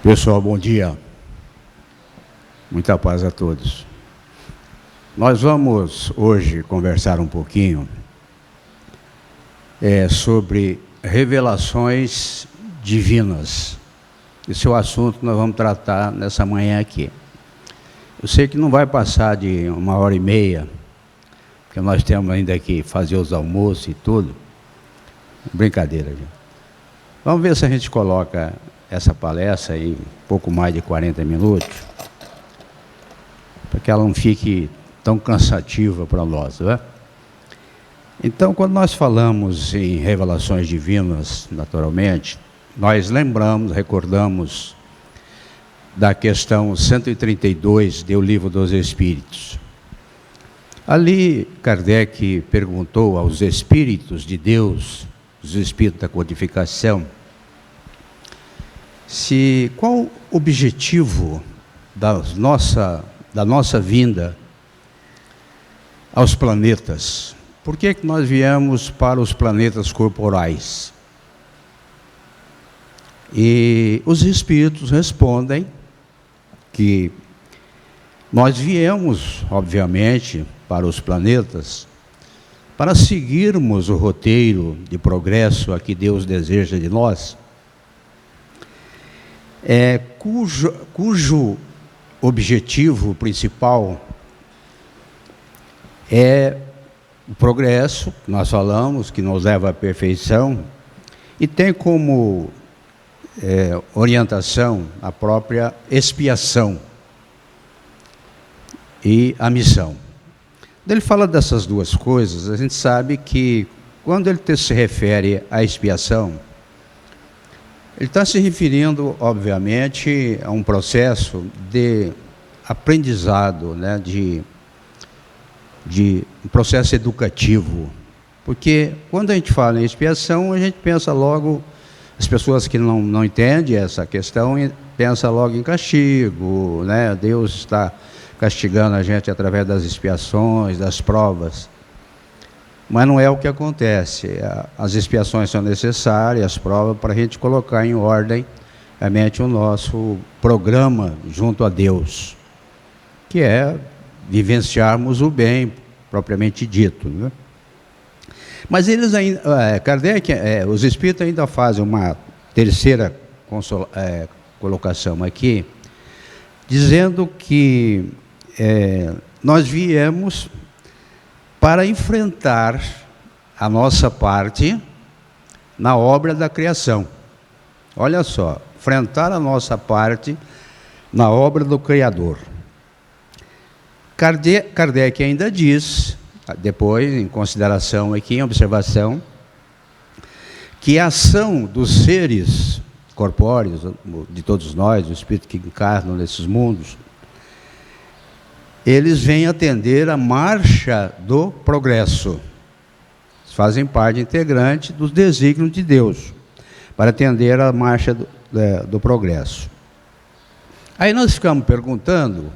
Pessoal, bom dia. Muita paz a todos. Nós vamos hoje conversar um pouquinho sobre revelações divinas. Esse é o assunto que nós vamos tratar nessa manhã aqui. Eu sei que não vai passar de 1h30, porque nós temos ainda que fazer os almoços e tudo. Brincadeira, gente. Vamos ver se a gente coloca essa palestra em pouco mais de 40 minutos, para que ela não fique tão cansativa para nós, né? Então, quando nós falamos em revelações divinas, naturalmente, nós recordamos da questão 132 do Livro dos Espíritos. Ali, Kardec perguntou aos Espíritos de Deus, os Espíritos da Codificação, qual o objetivo da nossa vinda aos planetas. Por que nós viemos para os planetas corporais? E os Espíritos respondem que nós viemos, obviamente, para os planetas para seguirmos o roteiro de progresso a que Deus deseja de nós, cujo objetivo principal é o progresso, que nós falamos, que nos leva à perfeição, e tem como orientação a própria expiação e a missão. Ele fala dessas duas coisas. A gente sabe que quando ele se refere à expiação, ele está se referindo, obviamente, a um processo de aprendizado, né, de um processo educativo. Porque quando a gente fala em expiação, a gente pensa logo, as pessoas que não entendem essa questão, pensam logo em castigo, né? Deus está castigando a gente através das expiações, das provas. Mas não é o que acontece. As expiações são necessárias, as provas, para a gente colocar em ordem realmente o nosso programa junto a Deus, que é vivenciarmos o bem, propriamente dito, né? Mas eles ainda, Kardec, os Espíritos ainda fazem uma terceira colocação aqui, dizendo que nós viemos para enfrentar a nossa parte na obra da criação. Olha só, enfrentar a nossa parte na obra do Criador. Kardec ainda diz, depois, em consideração aqui, em observação, que a ação dos seres corpóreos, de todos nós, os espíritos que encarnam nesses mundos, eles vêm atender a marcha do progresso. Fazem parte integrante dos desígnios de Deus, para atender a marcha do progresso. Aí nós ficamos perguntando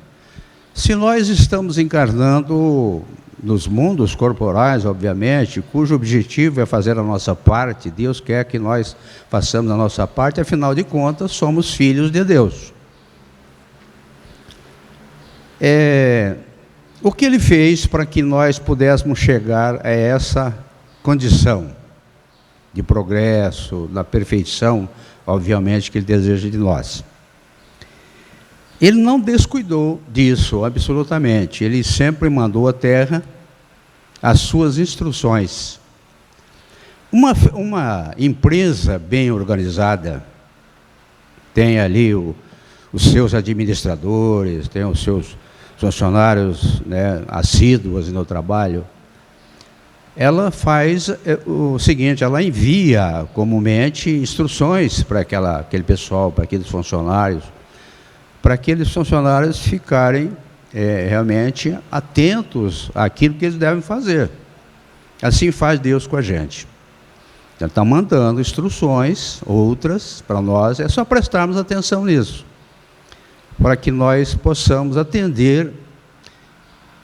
se nós estamos encarnando nos mundos corporais, obviamente, cujo objetivo é fazer a nossa parte. Deus quer que nós façamos a nossa parte, afinal de contas, somos filhos de Deus. O que ele fez para que nós pudéssemos chegar a essa condição de progresso, da perfeição, obviamente, que ele deseja de nós? Ele não descuidou disso, absolutamente. Ele sempre mandou à Terra as suas instruções. Uma empresa bem organizada tem ali os seus administradores, tem os seus funcionários, né, assíduos no trabalho. Ela faz o seguinte: ela envia comumente instruções para aquele pessoal, para aqueles funcionários, ficarem realmente atentos àquilo que eles devem fazer. Assim faz Deus com a gente. Ele está mandando instruções, outras, para nós, é só prestarmos atenção nisso, para que nós possamos atender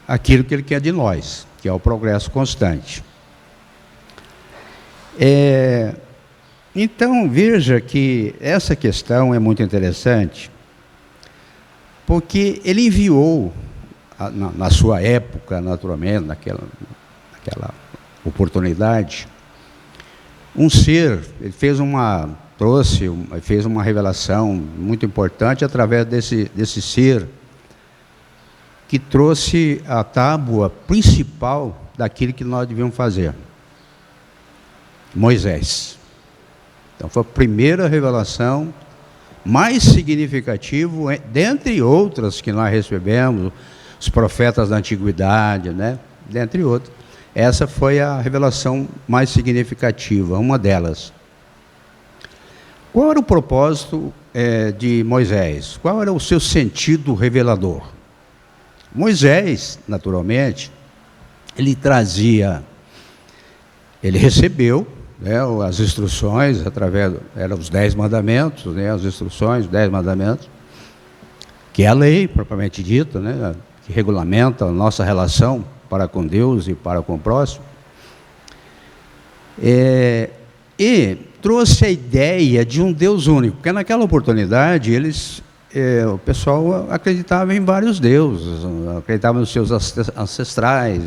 aquilo que Ele quer de nós, que é o progresso constante. Então, veja que essa questão é muito interessante, porque ele enviou, na sua época, naturalmente, naquela oportunidade, um ser, ele fez uma revelação muito importante através desse ser, que trouxe a tábua principal daquilo que nós devíamos fazer. Moisés. Então foi a primeira revelação mais significativa, dentre outras que nós recebemos, os profetas da antiguidade, né? Dentre outras. Essa foi a revelação mais significativa, uma delas. Qual era o propósito de Moisés? Qual era o seu sentido revelador? Moisés, naturalmente, ele recebeu, né, as instruções eram os 10 mandamentos, né, as instruções, os 10 mandamentos, que é a lei, propriamente dita, né, que regulamenta a nossa relação para com Deus e para com o próximo. E trouxe a ideia de um Deus único, porque naquela oportunidade o pessoal acreditava em vários deuses, acreditava nos seus ancestrais,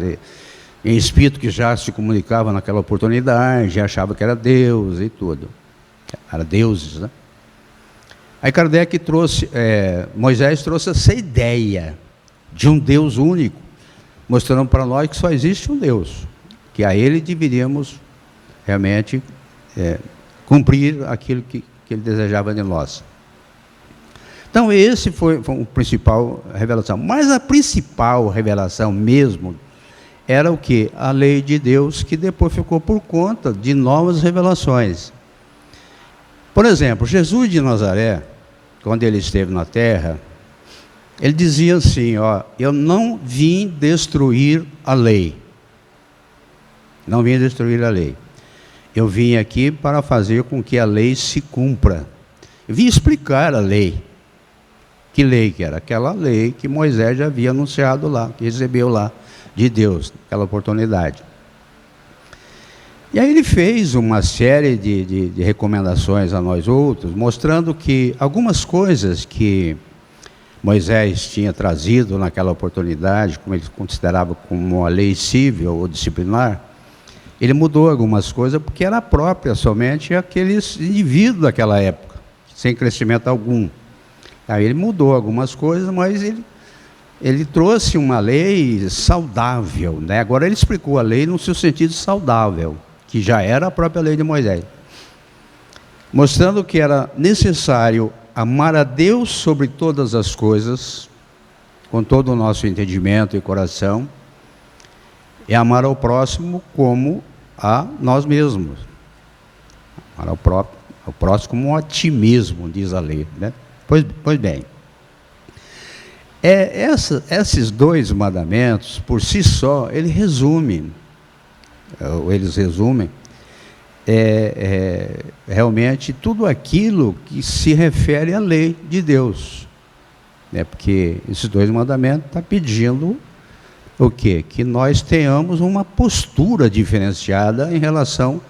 em espírito que já se comunicava naquela oportunidade, achava que era Deus e tudo. Era deuses, né? Aí Kardec Moisés trouxe essa ideia de um Deus único, mostrando para nós que só existe um Deus, que a Ele deveríamos realmente cumprir aquilo que Ele desejava de nós. Então esse foi a principal revelação. Mas a principal revelação mesmo era o quê? A lei de Deus, que depois ficou por conta de novas revelações. Por exemplo, Jesus de Nazaré, quando ele esteve na terra, ele dizia assim, eu não vim destruir a lei. Não vim destruir a lei. Eu vim aqui para fazer com que a lei se cumpra. Eu vim explicar a lei. Que lei que era? Aquela lei que Moisés já havia anunciado lá, que recebeu lá de Deus, naquela oportunidade. E aí ele fez uma série de recomendações a nós outros, mostrando que algumas coisas que Moisés tinha trazido naquela oportunidade, como ele considerava como uma lei civil ou disciplinar, ele mudou algumas coisas porque era própria somente aqueles indivíduos daquela época, sem crescimento algum. Aí ele mudou algumas coisas, mas ele trouxe uma lei saudável, né? Agora ele explicou a lei no seu sentido saudável, que já era a própria lei de Moisés, mostrando que era necessário amar a Deus sobre todas as coisas, com todo o nosso entendimento e coração, e amar ao próximo como a nós mesmos. Amar ao próximo como a ti mesmo, diz a lei, né? Pois bem, esses 2 mandamentos, por si só, eles resumem realmente tudo aquilo que se refere à lei de Deus, né? Porque esses 2 mandamentos estão pedindo o quê? Que nós tenhamos uma postura diferenciada em relação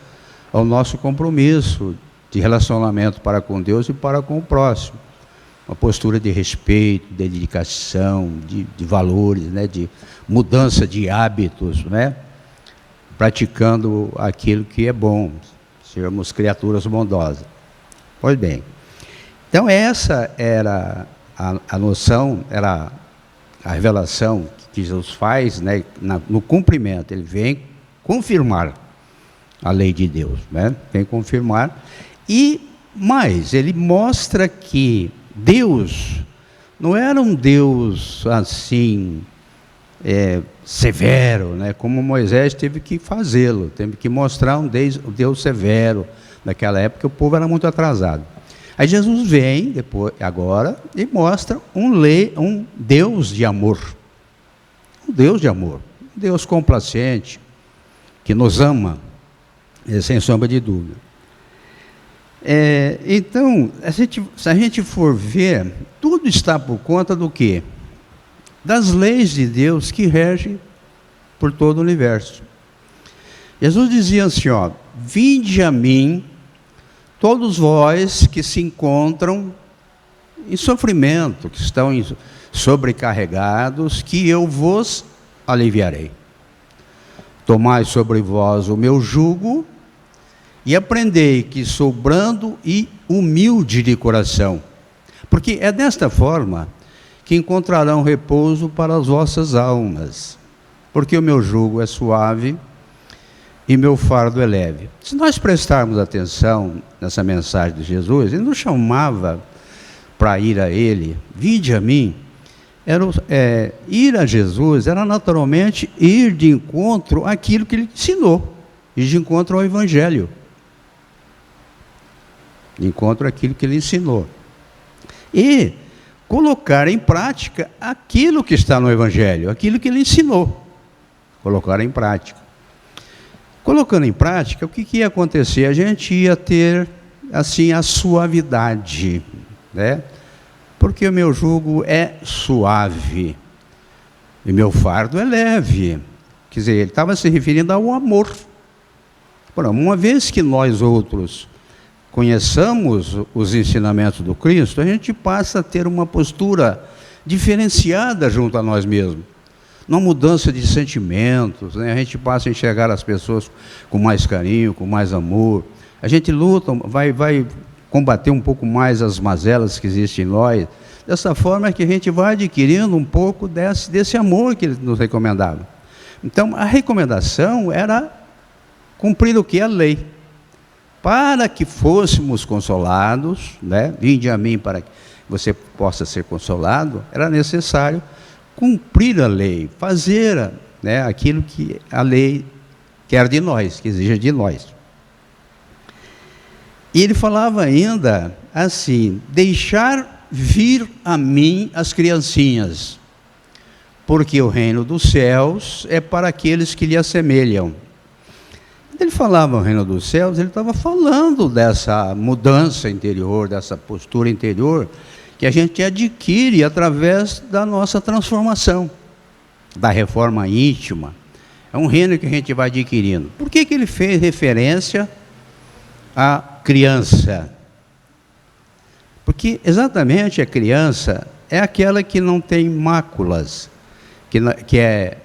ao nosso compromisso de relacionamento para com Deus e para com o próximo. Uma postura de respeito, de dedicação, de valores, né? De mudança de hábitos, né? Praticando aquilo que é bom, sermos criaturas bondosas. Pois bem, então essa era a noção, era a revelação que Jesus faz, né? No cumprimento, ele vem confirmar a lei de Deus, né? Vem confirmar, e mais, ele mostra que Deus não era um Deus assim, severo, né? Como Moisés teve que fazê-lo, teve que mostrar um Deus severo. Naquela época o povo era muito atrasado. Aí Jesus vem agora e mostra um Deus de amor. Um Deus de amor, um Deus complacente, que nos ama, sem sombra de dúvida. Então, se a gente for ver, tudo está por conta do quê? Das leis de Deus que regem por todo o universo. Jesus dizia assim, vinde a mim todos vós que se encontram em sofrimento, que estão sobrecarregados, que eu vos aliviarei. Tomai sobre vós o meu jugo e aprendei que sou brando e humilde de coração, porque é desta forma que encontrarão repouso para as vossas almas, porque o meu jugo é suave e meu fardo é leve. Se nós prestarmos atenção nessa mensagem de Jesus, ele nos chamava para ir a ele, vinde a mim. Ir a Jesus era naturalmente ir de encontro àquilo que ele ensinou, ir de encontro ao Evangelho, de encontro àquilo que ele ensinou, e colocar em prática aquilo que está no Evangelho, aquilo que ele ensinou, colocar em prática. Colocando em prática, o que ia acontecer? A gente ia ter, assim, a suavidade, né? Porque o meu jugo é suave e meu fardo é leve. Quer dizer, ele estava se referindo ao amor. Uma vez que nós outros conheçamos os ensinamentos do Cristo, a gente passa a ter uma postura diferenciada junto a nós mesmos. Uma mudança de sentimentos, né? A gente passa a enxergar as pessoas com mais carinho, com mais amor. A gente luta, vai combater um pouco mais as mazelas que existem em nós. Dessa forma é que a gente vai adquirindo um pouco desse amor que ele nos recomendava. Então, a recomendação era cumprir o que? A lei. Para que fôssemos consolados, né? Vinde a mim para que você possa ser consolado, era necessário cumprir a lei, fazer, né, aquilo que a lei quer de nós, que exige de nós. E ele falava ainda assim: deixar vir a mim as criancinhas, porque o reino dos céus é para aqueles que lhe assemelham. Quando ele falava o reino dos céus, ele estava falando dessa mudança interior, dessa postura interior, que a gente adquire através da nossa transformação, da reforma íntima. É um reino que a gente vai adquirindo. Por que ele fez referência à criança? Porque exatamente a criança é aquela que não tem máculas, que é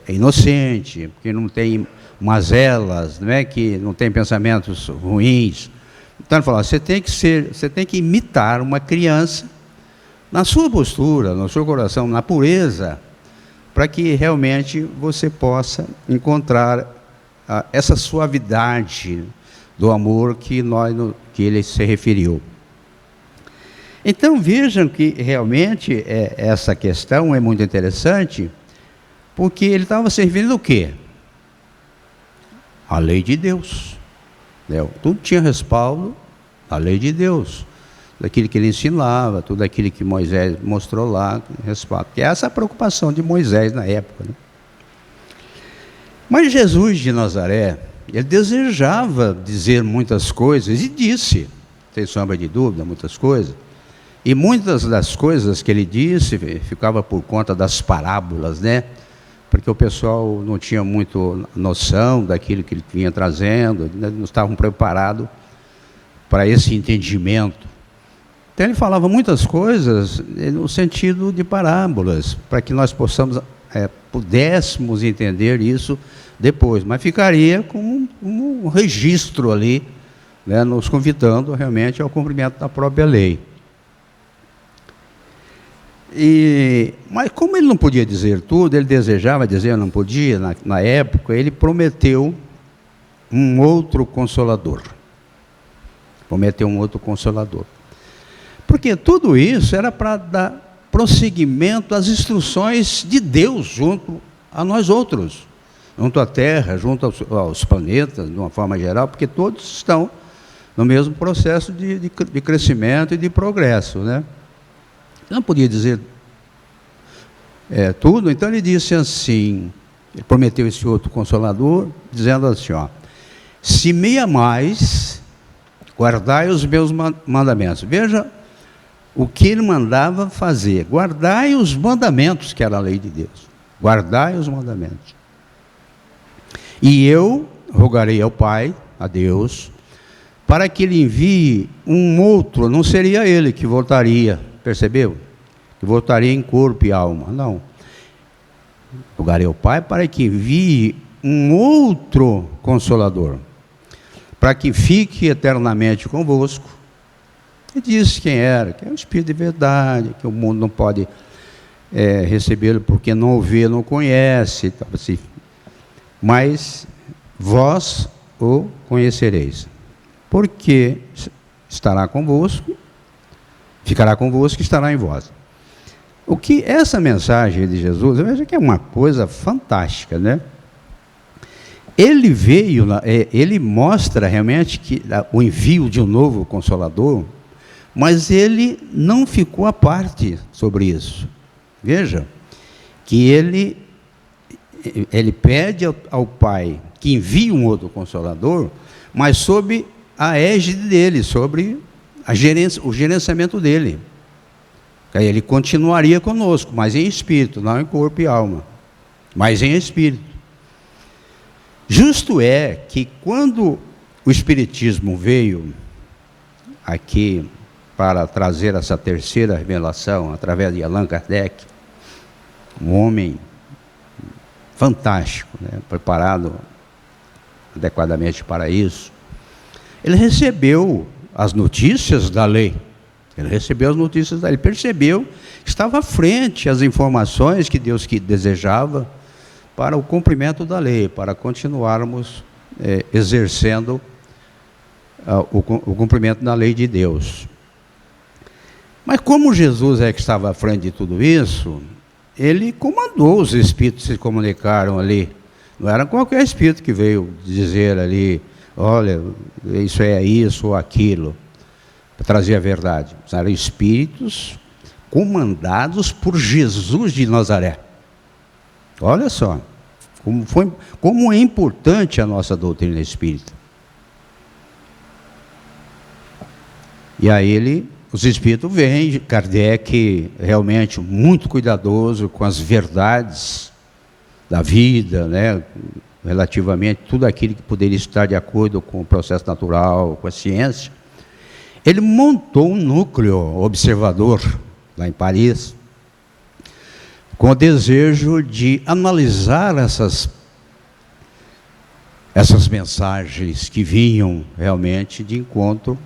inocente, que não tem mazelas, não é? Que não tem pensamentos ruins. Então ele fala, você tem que imitar uma criança na sua postura, no seu coração, na pureza, para que realmente você possa encontrar essa suavidade do amor que ele se referiu. Então vejam que realmente essa questão é muito interessante, porque ele estava se referindo ao quê? A lei de Deus. Tudo tinha respaldo da lei de Deus, daquilo que ele ensinava, tudo aquilo que Moisés mostrou lá, respaldo. Que é essa a preocupação de Moisés na época, né? Mas Jesus de Nazaré, ele desejava dizer muitas coisas, e disse, sem sombra de dúvida, muitas coisas. E muitas das coisas que ele disse ficava por conta das parábolas, né? Porque o pessoal não tinha muito noção daquilo que ele vinha trazendo, não estavam preparados para esse entendimento. Então ele falava muitas coisas no sentido de parábolas, para que nós pudéssemos entender isso depois, mas ficaria como um registro ali, né, nos convidando realmente ao cumprimento da própria lei. Mas como ele não podia dizer tudo, ele desejava dizer, não podia, na época, ele prometeu um outro consolador. Porque tudo isso era para dar prosseguimento às instruções de Deus junto a nós outros, junto à Terra, junto aos planetas, de uma forma geral, porque todos estão no mesmo processo de crescimento e de progresso, né? Não podia dizer tudo, então ele disse assim, ele prometeu esse outro consolador, dizendo assim, se me amais, guardai os meus mandamentos. Veja o que ele mandava fazer, guardai os mandamentos, que era a lei de Deus, guardai os mandamentos. E eu rogarei ao Pai, a Deus, para que ele envie um outro, não seria ele que voltaria, percebeu? Que voltaria em corpo e alma, não. Rogarei ao Pai para que envie um outro Consolador, para que fique eternamente convosco. Ele disse quem era, que é o Espírito de verdade, que o mundo não pode recebê-lo porque não o vê, não conhece, assim. Mas vós o conhecereis, porque estará convosco, ficará convosco e estará em vós. O que essa mensagem de Jesus, eu vejo que é uma coisa fantástica, né? Ele veio, ele mostra realmente que o envio de um novo Consolador, mas ele não ficou à parte sobre isso. Veja, que ele pede ao Pai que envie um outro Consolador, mas sob a égide dele, sobre o gerenciamento dele. Aí ele continuaria conosco, mas em espírito, não em corpo e alma, mas em espírito. Justo é que quando o Espiritismo veio aqui para trazer essa terceira revelação, através de Allan Kardec, um homem fantástico, né, preparado adequadamente para isso, ele recebeu as notícias da lei. Ele percebeu que estava à frente as informações que Deus desejava para o cumprimento da lei, para continuarmos exercendo o cumprimento da lei de Deus. Mas como Jesus é que estava à frente de tudo isso, ele comandou os espíritos que se comunicaram ali. Não era qualquer espírito que veio dizer ali, olha, isso é isso ou aquilo, para trazer a verdade. Eram espíritos comandados por Jesus de Nazaré. Olha só, como é importante a nossa doutrina espírita. E aí os espíritos vêm, Kardec realmente muito cuidadoso com as verdades da vida, né, relativamente tudo aquilo que poderia estar de acordo com o processo natural, com a ciência. Ele montou um núcleo observador lá em Paris, com o desejo de analisar essas mensagens que vinham realmente de encontro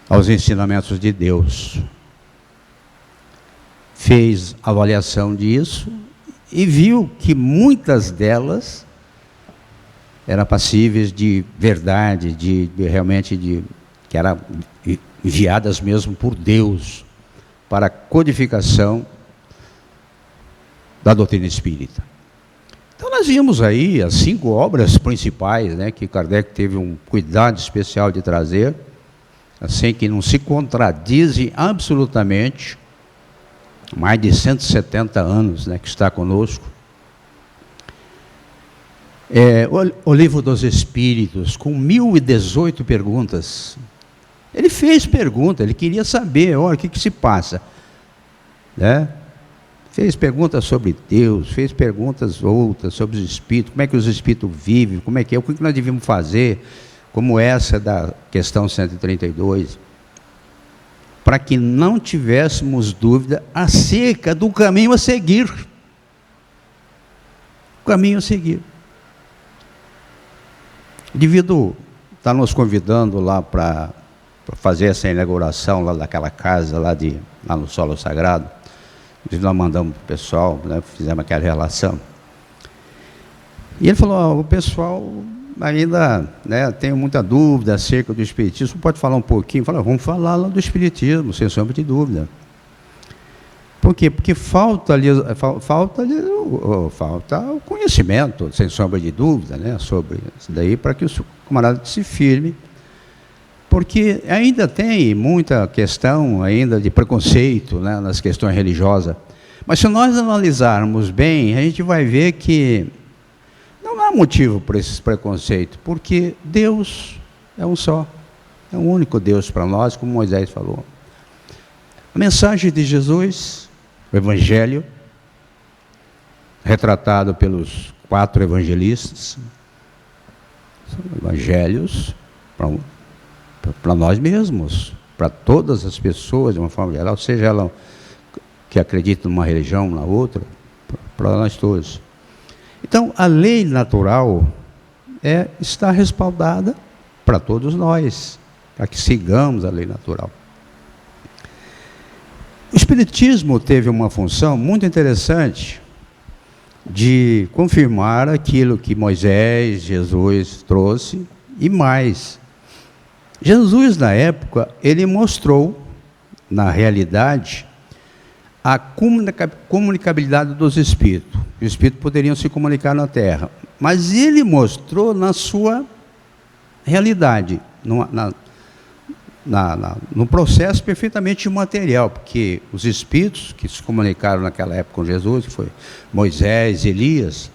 aos ensinamentos de Deus. Fez avaliação disso e viu que muitas delas eram passíveis de verdade, que eram enviadas mesmo por Deus para a codificação da doutrina espírita. Então nós vimos aí as 5 obras principais, né, que Kardec teve um cuidado especial de trazer, assim que não se contradizem absolutamente, mais de 170 anos, né, que está conosco. O Livro dos Espíritos, com 1018 perguntas. Ele fez pergunta, ele queria saber, olha, o que se passa, né? Fez perguntas sobre Deus, fez perguntas outras sobre os espíritos, como é que os espíritos vivem, como é que é, o que nós devíamos fazer, como essa da questão 132, para que não tivéssemos dúvida acerca do caminho a seguir. O caminho a seguir. Devido estar nos convidando lá para fazer essa inauguração lá daquela casa lá no Solo Sagrado, nós mandamos para o pessoal, né, fizemos aquela relação. E ele falou, o pessoal ainda, né, tem muita dúvida acerca do Espiritismo, pode falar um pouquinho? Falou, vamos falar lá do Espiritismo, sem sombra de dúvida. Por quê? Porque falta o conhecimento, sem sombra de dúvida, né, sobre isso daí, para que o camarada se firme, porque ainda tem muita questão ainda de preconceito, né, nas questões religiosas. Mas se nós analisarmos bem, a gente vai ver que não há motivo para esses preconceitos, porque Deus é um só, é um único Deus para nós, como Moisés falou. A mensagem de Jesus, o Evangelho, retratado pelos 4 evangelistas, são evangelhos para nós mesmos, para todas as pessoas, de uma forma geral, seja ela que acredita numa religião, na outra, para nós todos. Então, a lei natural está respaldada para todos nós, para que sigamos a lei natural. O Espiritismo teve uma função muito interessante de confirmar aquilo que Moisés, Jesus trouxe e mais. Jesus, na época, ele mostrou, na realidade, a comunicabilidade dos espíritos. Os espíritos poderiam se comunicar na Terra, mas ele mostrou na sua realidade, no processo perfeitamente material, porque os espíritos que se comunicaram naquela época com Jesus, que foi Moisés, Elias,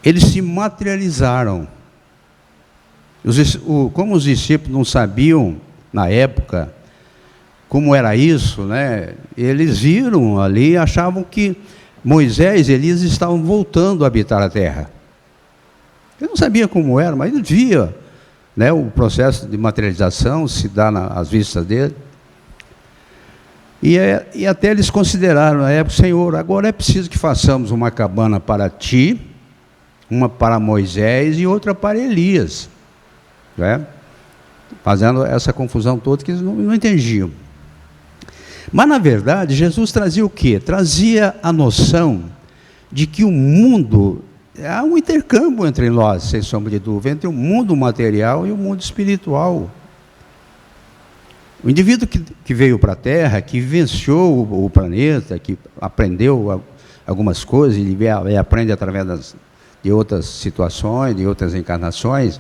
eles se materializaram. Como os discípulos não sabiam, na época, como era isso, né? Eles viram ali e achavam que Moisés e Elias estavam voltando a habitar a terra. Eu não sabia como era, mas ele via, né, o processo de materialização se dá às vistas dele. E até eles consideraram na época: Senhor, agora é preciso que façamos uma cabana para ti, uma para Moisés e outra para Elias, né? Fazendo essa confusão toda que eles não entendiam. Mas, na verdade, Jesus trazia o quê? Trazia a noção de que o mundo, há um intercâmbio entre nós, sem sombra de dúvida, entre o mundo material e o mundo espiritual. O indivíduo que veio para a Terra, que vivenciou o planeta, que aprendeu algumas coisas, ele aprende através de outras situações, de outras encarnações,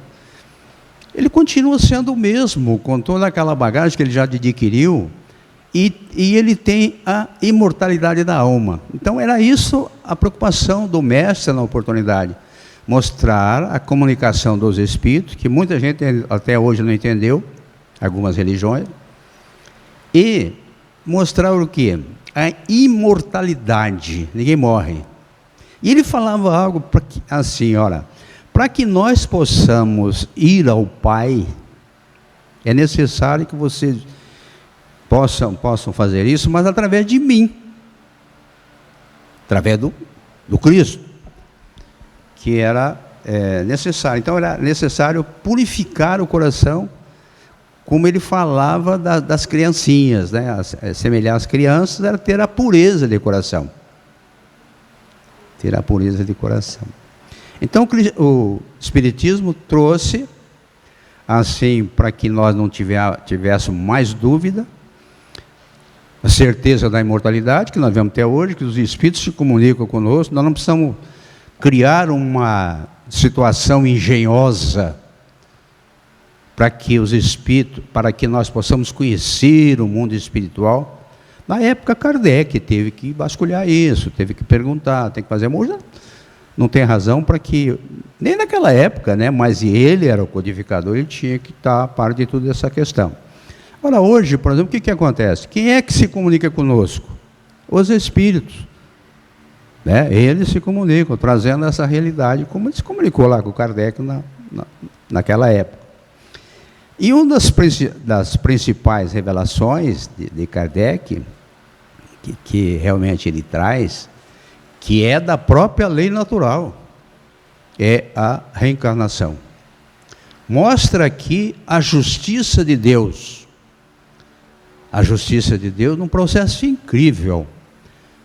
ele continua sendo o mesmo, com toda aquela bagagem que ele já adquiriu, e ele tem a imortalidade da alma. Então era isso a preocupação do mestre na oportunidade, mostrar a comunicação dos espíritos, que muita gente até hoje não entendeu, algumas religiões, e mostrar o quê? A imortalidade, ninguém morre. E ele falava algo assim, olha, para que nós possamos ir ao Pai, é necessário que vocês possam fazer isso, mas através de mim, através do Cristo, que era necessário. Então era necessário purificar o coração, como ele falava das criancinhas, né? Semelhar as crianças era ter a pureza de coração. Ter a pureza de coração. Então o Espiritismo trouxe, assim, para que nós não tivéssemos mais dúvida, a certeza da imortalidade, que nós vemos até hoje, que os espíritos se comunicam conosco. Nós não precisamos criar uma situação engenhosa para que nós possamos conhecer o mundo espiritual. Na época, Kardec teve que vasculhar isso, teve que perguntar, tem que fazer. Hoje não tem razão para que, nem naquela época, né, mas ele era o codificador, ele tinha que estar a par de toda essa questão. Ora, hoje, por exemplo, o que acontece? Quem é que se comunica conosco? Os espíritos, né? Eles se comunicam, trazendo essa realidade, como ele se comunicou lá com Kardec naquela época. E uma das principais revelações de Kardec, que realmente ele traz, que é da própria lei natural, é a reencarnação. Mostra aqui a justiça de Deus. A justiça de Deus num processo incrível,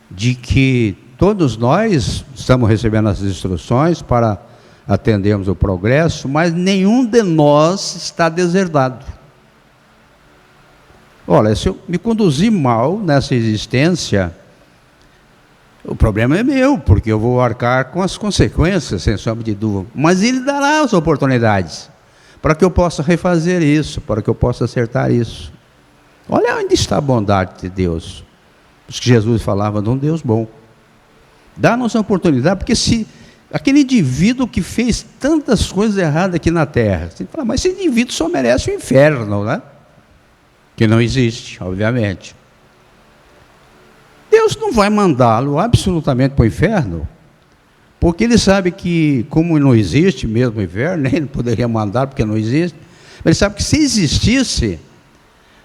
de que todos nós estamos recebendo as instruções para atendermos o progresso, mas nenhum de nós está deserdado. Olha, se eu me conduzir mal nessa existência, o problema é meu, porque eu vou arcar com as consequências, sem sombra de dúvida. Mas Ele dará as oportunidades para que eu possa refazer isso, para que eu possa acertar isso. Olha onde está a bondade de Deus. Porque Jesus falava de um Deus bom. Dá-nos a oportunidade, porque se aquele indivíduo que fez tantas coisas erradas aqui na Terra, você fala, mas esse indivíduo só merece o inferno, né? Que não existe, obviamente. Deus não vai mandá-lo absolutamente para o inferno, porque Ele sabe que, como não existe mesmo o inferno, nem Ele poderia mandar porque não existe, Ele sabe que se existisse,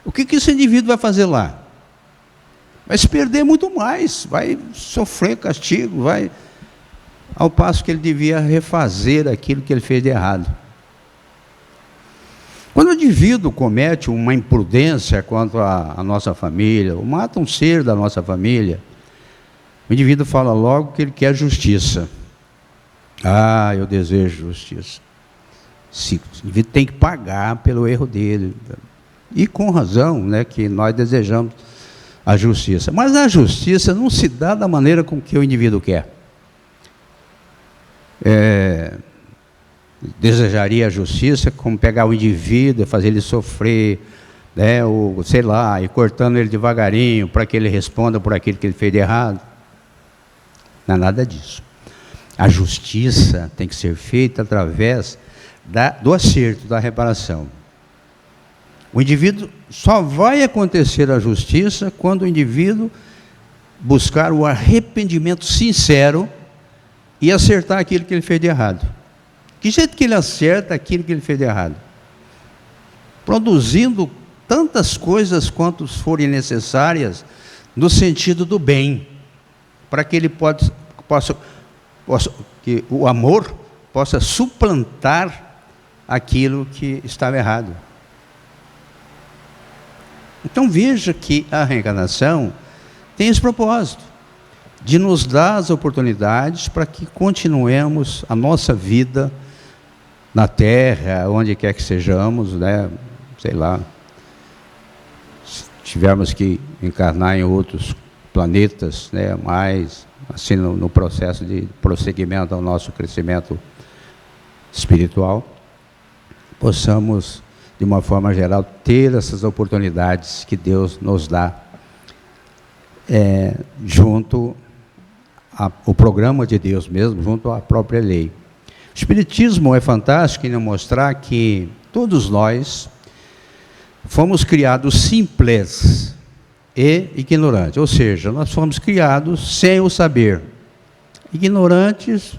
o que esse indivíduo vai fazer lá? Vai se perder muito mais, vai sofrer castigo, vai... Ao passo que ele devia refazer aquilo que ele fez de errado. Quando o indivíduo comete uma imprudência contra a nossa família, ou mata um ser da nossa família, o indivíduo fala logo que ele quer justiça. Ah, eu desejo justiça. O indivíduo tem que pagar pelo erro dele. E com razão, né, que nós desejamos a justiça. Mas a justiça não se dá da maneira com que o indivíduo quer. Desejaria a justiça como pegar o indivíduo e fazer ele sofrer, né, ou sei lá, e cortando ele devagarinho para que ele responda por aquilo que ele fez de errado. Não é nada disso. A justiça tem que ser feita através do acerto, da reparação. O indivíduo, só vai acontecer a justiça quando o indivíduo buscar o arrependimento sincero e acertar aquilo que ele fez de errado. Que jeito que ele acerta aquilo que ele fez de errado? Produzindo tantas coisas quanto forem necessárias no sentido do bem, para que ele que o amor possa suplantar aquilo que estava errado. Então veja que a reencarnação tem esse propósito, de nos dar as oportunidades para que continuemos a nossa vida na Terra, onde quer que sejamos, né? Sei lá, se tivermos que encarnar em outros planetas, né? Mas assim no processo de prosseguimento ao nosso crescimento espiritual, possamos, de uma forma geral, ter essas oportunidades que Deus nos dá, junto ao programa de Deus mesmo, junto à própria lei. O Espiritismo é fantástico em mostrar que todos nós fomos criados simples e ignorantes, ou seja, nós fomos criados sem o saber. Ignorantes,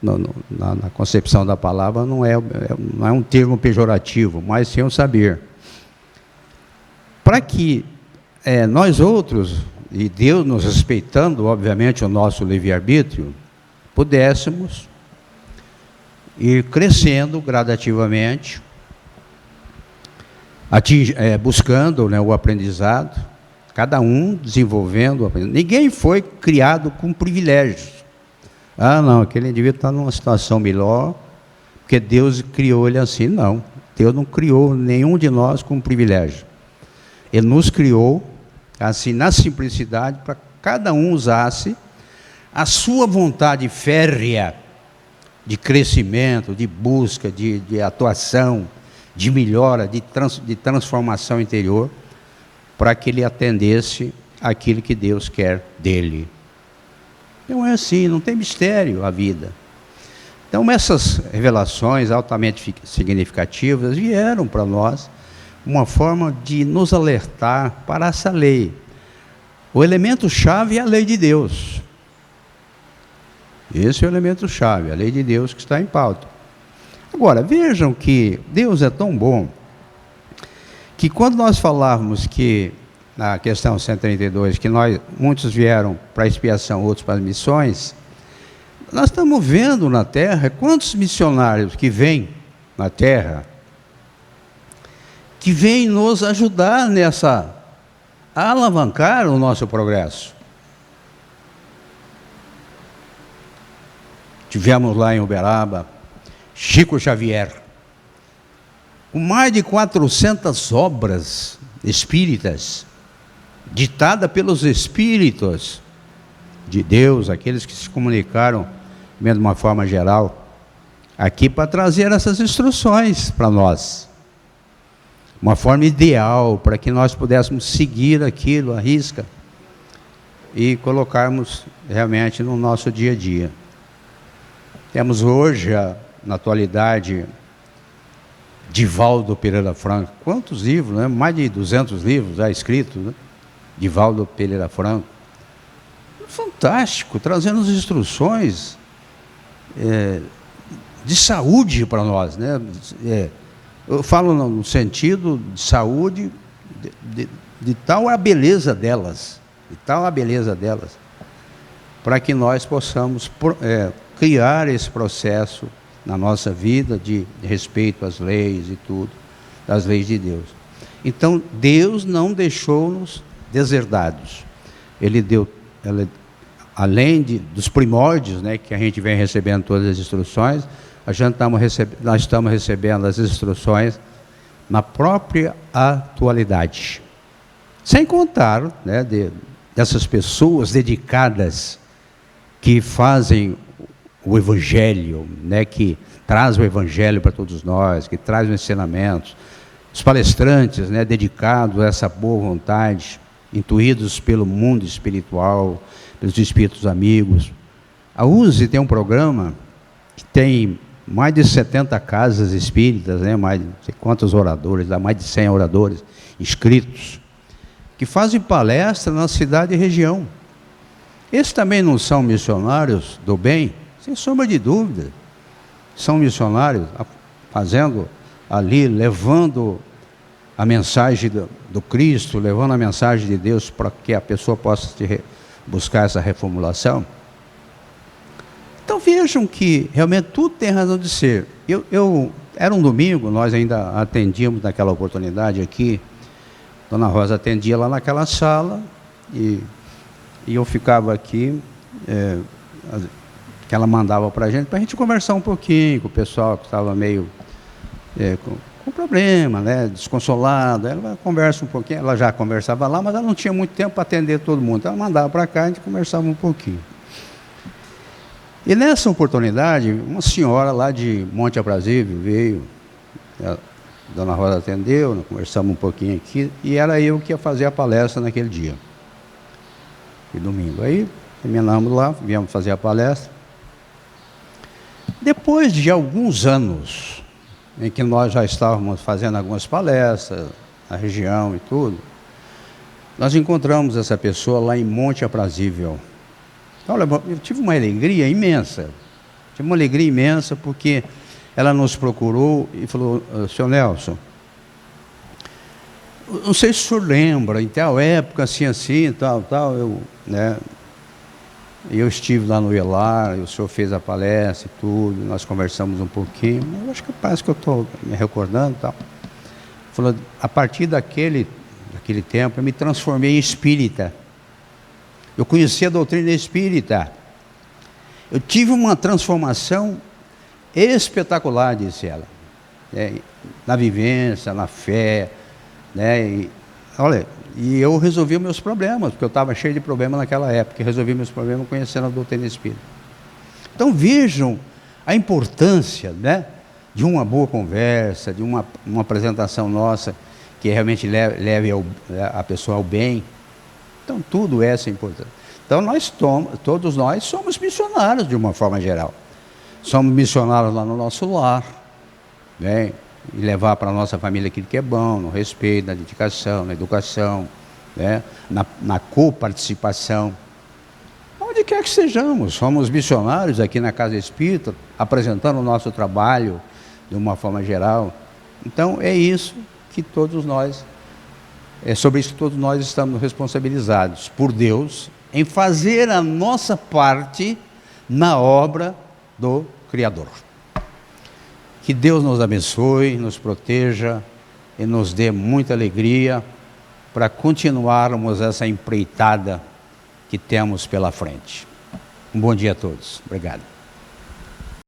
na concepção da palavra, não é um termo pejorativo, mas sem o saber. Para que nós outros, e Deus nos respeitando, obviamente, o nosso livre-arbítrio, pudéssemos ir crescendo gradativamente, buscando, né, o aprendizado, cada um desenvolvendo o aprendizado. Ninguém foi criado com privilégios. Ah, não, aquele indivíduo está numa situação melhor, porque Deus criou ele assim. Não, Deus não criou nenhum de nós com privilégio. Ele nos criou assim, na simplicidade, para cada um usasse a sua vontade férrea de crescimento, de busca, de atuação, de melhora, de transformação interior, para que ele atendesse aquilo que Deus quer dele. Então é assim, não tem mistério a vida. Então essas revelações altamente significativas vieram para nós uma forma de nos alertar para essa lei. O elemento-chave é a lei de Deus. Esse é o elemento-chave, a lei de Deus que está em pauta. Agora, vejam que Deus é tão bom, que quando nós falávamos que, na questão 132, que muitos vieram para a expiação, outros para as missões, nós estamos vendo na Terra quantos missionários que vêm na Terra, que vêm nos ajudar a alavancar o nosso progresso. Tivemos lá em Uberaba Chico Xavier, com mais de 400 obras espíritas, ditada pelos espíritos de Deus, aqueles que se comunicaram de uma forma geral, aqui para trazer essas instruções para nós. Uma forma ideal para que nós pudéssemos seguir aquilo à risca e colocarmos realmente no nosso dia a dia. Temos hoje, na atualidade, Divaldo Pereira Franco. Quantos livros, né? Mais de 200 livros já escritos, né? Divaldo Pereira Franco. Fantástico, trazendo as instruções de saúde para nós, né? Eu falo no sentido de saúde, de tal a beleza delas, para que nós possamos criar esse processo na nossa vida de respeito às leis e tudo, das leis de Deus. Então, Deus não deixou-nos deserdados. Ele deu, além dos primórdios, né, que a gente vem recebendo todas as instruções, nós estamos recebendo as instruções na própria atualidade. Sem contar, né, dessas pessoas dedicadas que fazem o Evangelho, né, que traz o Evangelho para todos nós, que traz os ensinamentos, os palestrantes, né, dedicados a essa boa vontade, intuídos pelo mundo espiritual, pelos espíritos amigos. A USE tem um programa que tem mais de 70 casas espíritas, né, mais de não sei quantos oradores, dá mais de 100 oradores inscritos, que fazem palestra na cidade e região. Esses também não são missionários do bem? Sem sombra de dúvida. São missionários fazendo ali, levando a mensagem do Cristo, levando a mensagem de Deus para que a pessoa possa buscar essa reformulação. Então vejam que realmente tudo tem razão de ser. Era um domingo, nós ainda atendíamos naquela oportunidade aqui, Dona Rosa atendia lá naquela sala e eu ficava aqui, que ela mandava para a gente conversar um pouquinho com o pessoal que estava meio com problema, né, desconsolado. Ela conversa um pouquinho, ela já conversava lá, mas ela não tinha muito tempo para atender todo mundo. Então ela mandava para cá e a gente conversava um pouquinho. E nessa oportunidade, uma senhora lá de Monte Aprazível veio, a Dona Rosa atendeu, nós conversamos um pouquinho aqui, e era eu que ia fazer a palestra naquele dia, e domingo. Aí terminamos lá, viemos fazer a palestra. Depois de alguns anos, em que nós já estávamos fazendo algumas palestras na região e tudo, nós encontramos essa pessoa lá em Monte Aprazível. Olha, eu tive uma alegria imensa, porque ela nos procurou e falou: Seu Nelson, não sei se o senhor lembra, em tal época, assim, tal, eu estive lá no Elar, o senhor fez a palestra e tudo, nós conversamos um pouquinho, eu acho que parece que eu estou me recordando e tal. Falou: a partir daquele tempo, eu me transformei em espírita. Eu conheci a doutrina espírita. Eu tive uma transformação espetacular, disse ela, na vivência, na fé, né? E eu resolvi meus problemas, porque eu estava cheio de problemas naquela época, e resolvi meus problemas conhecendo a doutrina espírita. Então vejam a importância, né, de uma boa conversa, de uma apresentação nossa, que realmente leve a pessoa ao bem. Então tudo isso é importante. Então todos nós somos missionários de uma forma geral. Somos missionários lá no nosso lar, né? E levar para a nossa família aquilo que é bom, no respeito, na dedicação, na educação, né? na coparticipação. Onde quer que sejamos, somos missionários aqui na Casa Espírita, apresentando o nosso trabalho de uma forma geral. Então é isso que todos nós, sobre isso que todos nós estamos responsabilizados por Deus, em fazer a nossa parte na obra do Criador. Que Deus nos abençoe, nos proteja e nos dê muita alegria para continuarmos essa empreitada que temos pela frente. Um bom dia a todos. Obrigado.